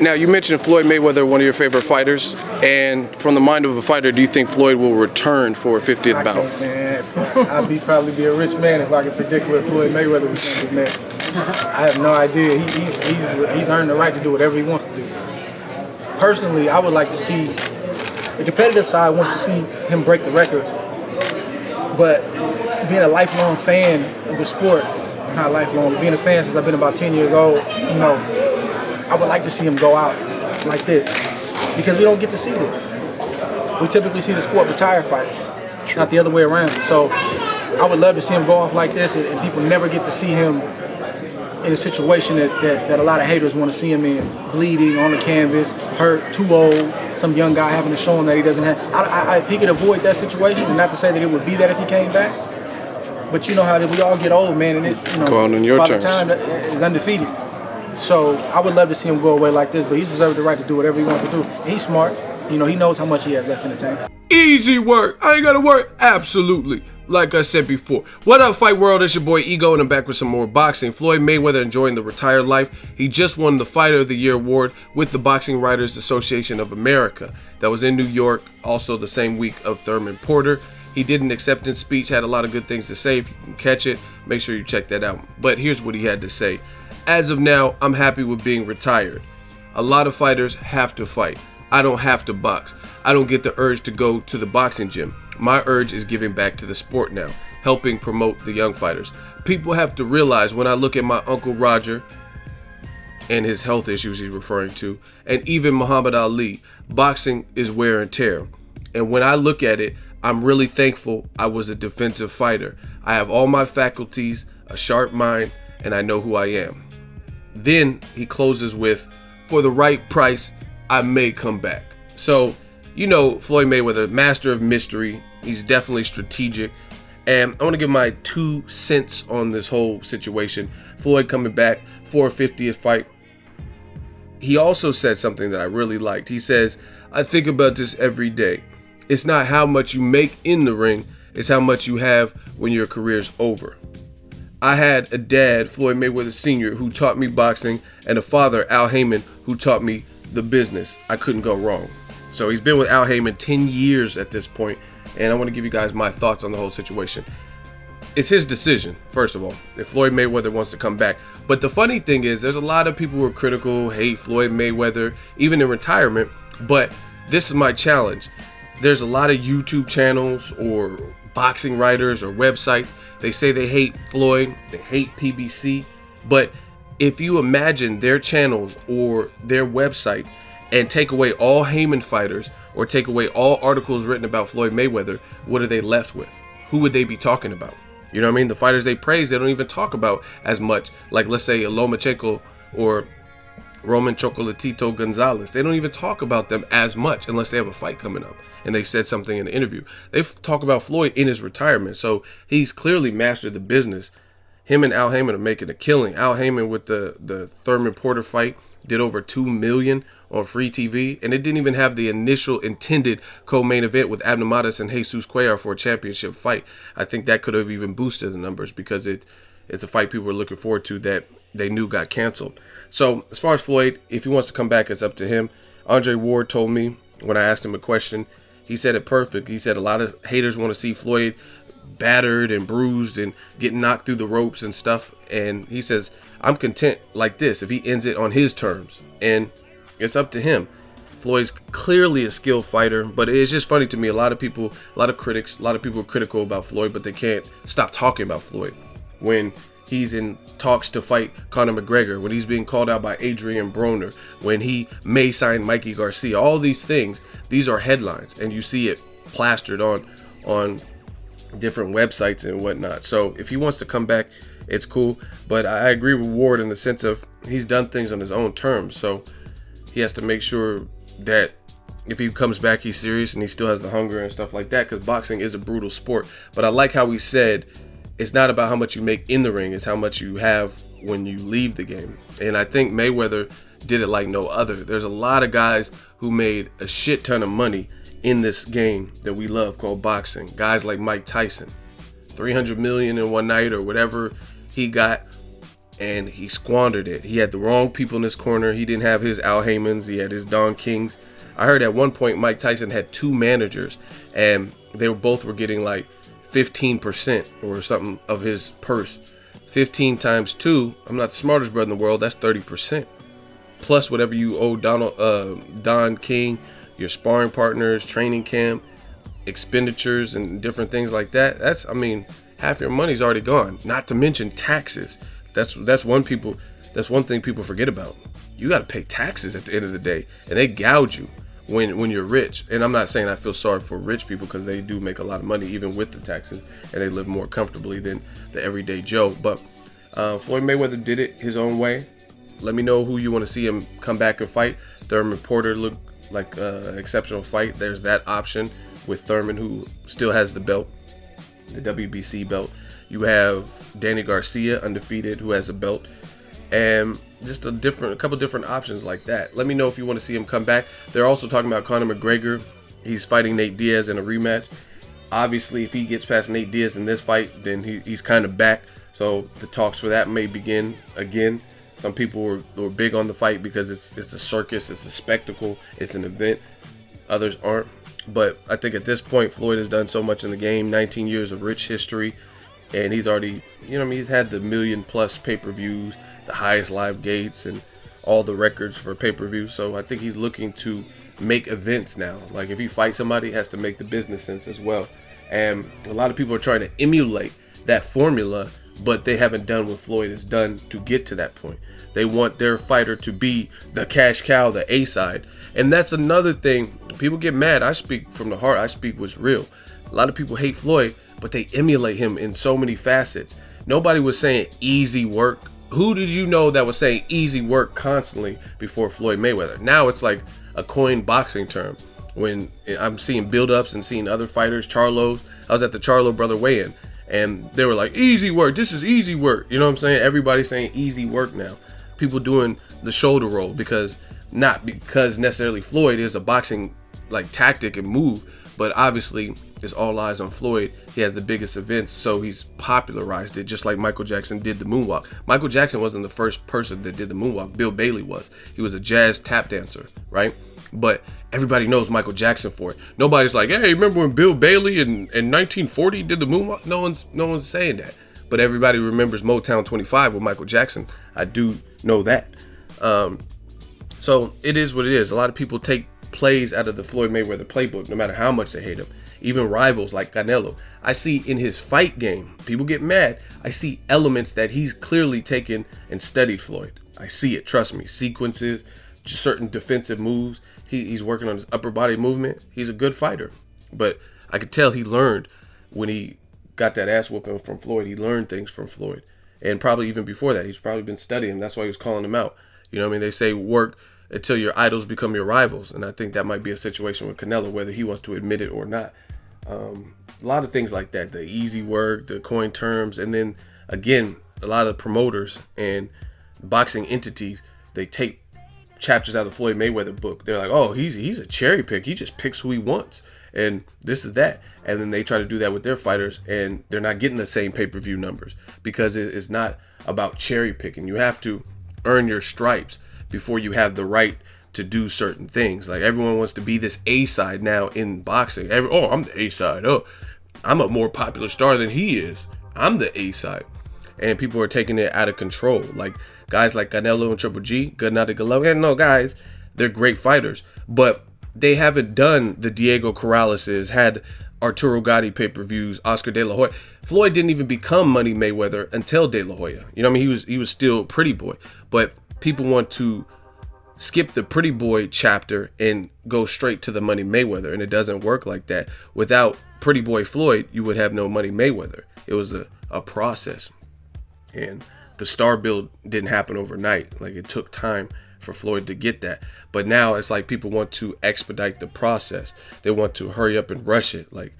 Now, you mentioned Floyd Mayweather, one of your favorite fighters, and from the mind of a fighter, do you think Floyd will return for a 50th bout? Man, I'd probably be a rich man if I could predict what Floyd Mayweather was going to do next. I have no idea. He's earned the right to do whatever he wants to do. Personally, I would like to see, the competitive side wants to see him break the record, but being a lifelong fan of the sport, not lifelong, being a fan since I've been about 10 years old, you know, I would like to see him go out like this, because we don't get to see this. We typically see the sport retire fighters, not the other way around. So I would love to see him go off like this, and people never get to see him in a situation that a lot of haters want to see him in, bleeding on the canvas, hurt, too old, some young guy having to show him that he doesn't have. If he could avoid that situation, and not to say that it would be that if he came back, but you know how we all get old, man, and it's, you know, go on your Father terms. Time is undefeated. So I would love to see him go away like this, but he's reserved the right to do whatever he wants to do. He's smart. You know, he knows how much he has left in the tank. Easy work. I ain't gotta work. Absolutely. Like I said before. What up, Fight World? It's your boy Ego, and I'm back with some more boxing. Floyd Mayweather enjoying the retired life. He just won the Fighter of the Year award with the Boxing Writers Association of America. That was in New York, also the same week of Thurman Porter. He did an acceptance speech, had a lot of good things to say. If you can catch it, make sure you check that out. But here's what he had to say. As of now, I'm happy with being retired. A lot of fighters have to fight. I don't have to box. I don't get the urge to go to the boxing gym. My urge is giving back to the sport now, helping promote the young fighters. People have to realize, when I look at my Uncle Roger and his health issues he's referring to, and even Muhammad Ali, boxing is wear and tear. And when I look at it, I'm really thankful I was a defensive fighter. I have all my faculties, a sharp mind, and I know who I am. Then he closes with, for the right price, I may come back. So, you know, Floyd Mayweather, master of mystery. He's definitely strategic. And I want to give my 2 cents on this whole situation. Floyd coming back for a 50th fight. He also said something that I really liked. He says, I think about this every day. It's not how much you make in the ring, it's how much you have when your career's over. I had a dad, Floyd Mayweather Sr., who taught me boxing, and a father, Al Heyman, who taught me the business. I couldn't go wrong. So he's been with Al Heyman 10 years at this point, and I want to give you guys my thoughts on the whole situation. It's his decision, first of all, if Floyd Mayweather wants to come back. But the funny thing is, there's a lot of people who are critical, hate Floyd Mayweather, even in retirement, but this is my challenge. There's a lot of YouTube channels or boxing writers or websites. They say they hate Floyd, they hate PBC, but if you imagine their channels or their website and take away all Heyman fighters or take away all articles written about Floyd Mayweather, what are they left with? Who would they be talking about? You know what I mean? The fighters they praise, they don't even talk about as much. Like, let's say Lomachenko or Roman Chocolatito Gonzalez. They don't even talk about them as much unless they have a fight coming up and they said something in the interview. They talk about Floyd in his retirement. So he's clearly mastered the business. Him and Al Heyman are making a killing. Al Heyman with the Thurman Porter fight did over $2 million on free TV, and it didn't even have the initial intended co-main event with Abner Matas and Jesus Cuellar for a championship fight. I think that could have even boosted the numbers because it's a fight people were looking forward to that they knew got canceled. So as far as Floyd, if he wants to come back, it's up to him. Andre Ward told me when I asked him a question, he said it perfect. He said a lot of haters want to see Floyd battered and bruised and getting knocked through the ropes and stuff. And he says, I'm content like this if he ends it on his terms. And it's up to him. Floyd's clearly a skilled fighter, but it's just funny to me. A lot of people, a lot of critics, a lot of people are critical about Floyd, but they can't stop talking about Floyd. When he's in talks to fight Conor McGregor, when he's being called out by Adrian Broner, when he may sign Mikey Garcia, all these things, these are headlines, and you see it plastered on different websites and whatnot. So if he wants to come back, it's cool. But I agree with Ward in the sense of he's done things on his own terms. So he has to make sure that if he comes back, he's serious and he still has the hunger and stuff like that, because boxing is a brutal sport. But I like how he said it's not about how much you make in the ring, it's how much you have when you leave the game. And I think Mayweather did it like no other. There's a lot of guys who made a shit ton of money in this game that we love called boxing. Guys like Mike Tyson, 300 million in one night or whatever he got. and he squandered it. He had the wrong people in his corner. He didn't have his Al Haymans. He had his Don Kings. I heard at one point Mike Tyson had 2 managers, and they were getting like 15% or something of his purse. 15 times 2, I'm not the smartest brother in the world, that's 30%. Plus whatever you owe Don King, your sparring partners, training camp, expenditures, and different things like that. That's, I mean, half your money's already gone. Not to mention taxes. That's one thing people forget about. You got to pay taxes at the end of the day, and they gouge you when you're rich. And I'm not saying I feel sorry for rich people, because they do make a lot of money even with the taxes, and they live more comfortably than the everyday Joe. But Floyd Mayweather did it his own way. Let me know who you want to see him come back and fight. Thurman Porter looked like an exceptional fight. There's that option with Thurman, who still has the belt, the WBC belt. You have Danny Garcia, undefeated, who has a belt, and just a couple different options like that. Let me know if you want to see him come back. They're also talking about Conor McGregor. He's fighting Nate Diaz in a rematch. Obviously, if he gets past Nate Diaz in this fight, then he's kind of back. So the talks for that may begin again. Some people were big on the fight because it's a circus, it's a spectacle, it's an event. Others aren't. But I think at this point, Floyd has done so much in the game, 19 years of rich history, and he's already, he's had the 1 million+ pay-per-views, the highest live gates, and all the records for pay-per-view. So I think he's looking to make events now. Like, if he fights somebody, it has to make the business sense as well. And a lot of people are trying to emulate that formula, but they haven't done what Floyd has done to get to that point. They want their fighter to be the cash cow, the A-side. And that's another thing. People get mad. I speak from the heart. I speak what's real. A lot of people hate Floyd, but they emulate him in so many facets. Nobody was saying easy work. Who did you know that was saying easy work constantly before Floyd Mayweather? Now it's like a coined boxing term. When I'm seeing build-ups and seeing other fighters, Charlo's. I was at the Charlo brother weigh-in, and they were like, easy work. This is easy work. You know what I'm saying? Everybody's saying easy work now. People doing the shoulder roll not because necessarily Floyd is a boxing like tactic and move, but obviously it's all eyes on Floyd. He has the biggest events, so he's popularized it, just like Michael Jackson did the moonwalk. Michael Jackson wasn't the first person that did the moonwalk. Bill Bailey was. He was a jazz tap dancer, right? But everybody knows Michael Jackson for it. Nobody's like, hey, remember when Bill Bailey in 1940 did the moonwalk? No one's saying that. But everybody remembers Motown 25 with Michael Jackson. I do know that. So it is what it is. A lot of people take plays out of the Floyd Mayweather playbook, no matter how much they hate him. Even rivals like Canelo. I see in his fight game, people get mad. I see elements that he's clearly taken and studied Floyd. I see it, trust me. Sequences, just certain defensive moves. He's working on his upper body movement. He's a good fighter. But I could tell he learned when he got that ass whooping from Floyd. He learned things from Floyd. And probably even before that, he's probably been studying. That's why he was calling him out. You know what I mean? They say work until your idols become your rivals. And I think that might be a situation with Canelo, whether he wants to admit it or not. A lot of things like that. The easy work, the coin terms. And then, again, a lot of promoters and boxing entities, they take chapters out of the Floyd Mayweather book. They're like, oh, he's a cherry pick. He just picks who he wants. And this is that. And then they try to do that with their fighters, and they're not getting the same pay-per-view numbers because it's not about cherry picking. You have to earn your stripes before you have the right to do certain things. Like, everyone wants to be this A-side now in boxing. I'm the A-side. Oh, I'm a more popular star than he is. I'm the A-side. And people are taking it out of control. Like, guys like Canelo and Triple G, good night to Golovkin. And no, guys, they're great fighters. But they haven't done the Diego Corraleses, had Arturo Gatti pay-per-views, Oscar De La Hoya. Floyd didn't even become Money Mayweather until De La Hoya. You know what I mean? He was still Pretty Boy. But people want to skip the Pretty Boy chapter and go straight to the Money Mayweather, and it doesn't work like that. Without Pretty Boy Floyd, you would have no Money Mayweather. It was a process. And the star build didn't happen overnight. Like, it took time for Floyd to get that. But now it's like people want to expedite the process. They want to hurry up and rush it. Like,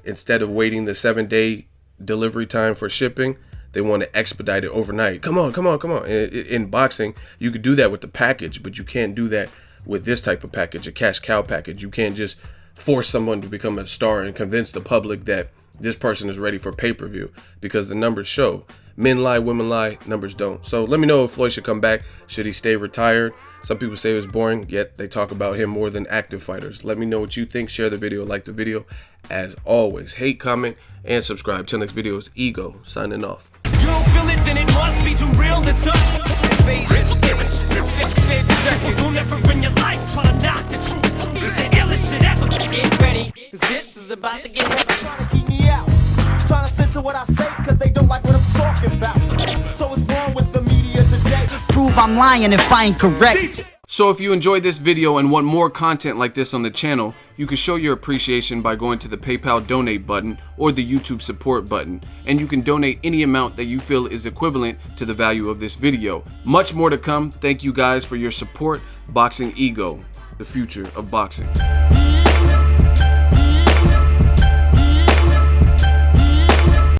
instead of waiting the 7-day delivery time for shipping, they want to expedite it overnight. Come on. In boxing, you could do that with the package, but you can't do that with this type of package, a cash cow package. You can't just force someone to become a star and convince the public that this person is ready for pay-per-view, because the numbers show Men lie, women lie, numbers don't. So let me know if Floyd should come back. Should he stay retired? Some people say it was boring, yet they talk about him more than active fighters. Let me know what you think. Share the video, like the video. As always, hate, comment, and subscribe. Till next video is Ego signing off. You don't feel it, then it must be too real to touch. You'll never in your life try to knock the truth. The illest shit ever. Get ready, cause this is about to get heavy. Trying to keep me out, trying to censor what I say, cause they don't like what I'm talking about. So what's wrong with the media today? Prove I'm lying if I ain't correct. So if you enjoyed this video and want more content like this on the channel, you can show your appreciation by going to the PayPal donate button or the YouTube support button, and you can donate any amount that you feel is equivalent to the value of this video. Much more to come. Thank you guys for your support. Boxing Ego, the future of boxing.